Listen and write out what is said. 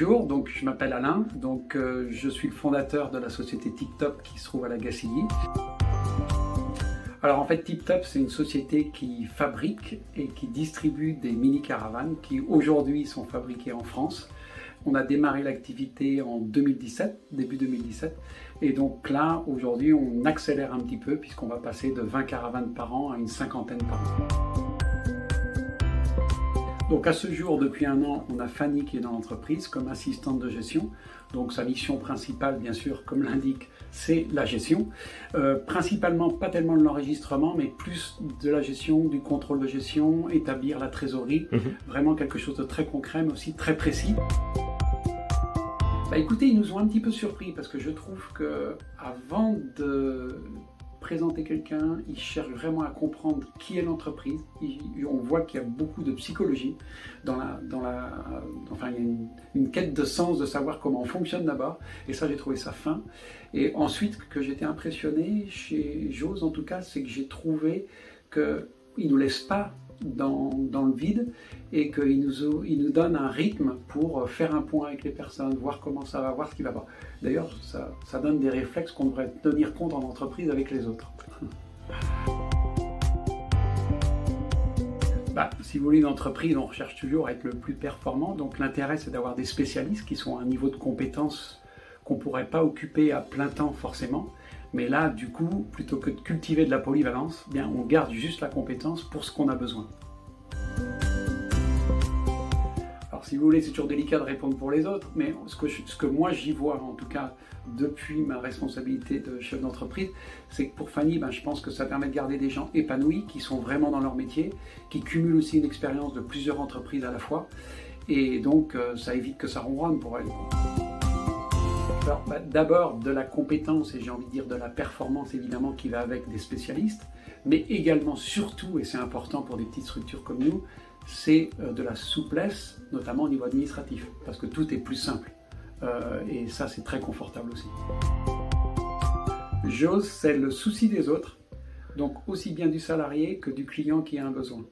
Bonjour, donc je m'appelle Alain, je suis le fondateur de la société TipTop qui se trouve à la Gacilly. Alors en fait TipTop c'est une société qui fabrique et qui distribue des mini-caravanes qui aujourd'hui sont fabriquées en France. On a démarré l'activité en 2017, début 2017, et donc là aujourd'hui on accélère un petit peu puisqu'on va passer de 20 caravanes par an à une cinquantaine par an. Donc à ce jour, depuis un an, on a Fanny qui est dans l'entreprise comme assistante de gestion. Donc sa mission principale, bien sûr, comme l'indique, c'est la gestion. Principalement, pas tellement de l'enregistrement, mais plus de la gestion, du contrôle de gestion, établir la trésorerie. Vraiment quelque chose de très concret, mais aussi très précis. Bah écoutez, ils nous ont un petit peu surpris parce que je trouve que avant de présenter quelqu'un, il cherche vraiment à comprendre qui est l'entreprise. On voit qu'il y a beaucoup de psychologie enfin, il y a une quête de sens, de savoir comment on fonctionne d'abord. Et ça, j'ai trouvé ça fin. Et ensuite, que j'étais impressionné chez Jose, en tout cas, c'est que j'ai trouvé qu'il ne nous laisse pas dans le vide et qu'il nous donne un rythme pour faire un point avec les personnes, voir comment ça va, voir ce qui va pas. D'ailleurs, ça donne des réflexes qu'on devrait tenir compte en entreprise avec les autres. Si vous voulez une entreprise, on recherche toujours à être le plus performant. Donc l'intérêt, c'est d'avoir des spécialistes qui sont à un niveau de compétence qu'on ne pourrait pas occuper à plein temps forcément. Mais là, du coup, plutôt que de cultiver de la polyvalence, bien, on garde juste la compétence pour ce qu'on a besoin. Alors, si vous voulez, c'est toujours délicat de répondre pour les autres, mais ce que moi j'y vois, en tout cas, depuis ma responsabilité de chef d'entreprise, c'est que pour Fanny, je pense que ça permet de garder des gens épanouis, qui sont vraiment dans leur métier, qui cumulent aussi une expérience de plusieurs entreprises à la fois, et donc ça évite que ça ronronne pour elle. Alors, d'abord de la compétence et j'ai envie de dire de la performance évidemment qui va avec des spécialistes, mais également surtout, et c'est important pour des petites structures comme nous, c'est de la souplesse, notamment au niveau administratif, parce que tout est plus simple et ça c'est très confortable aussi. Jose, c'est le souci des autres, donc aussi bien du salarié que du client qui a un besoin.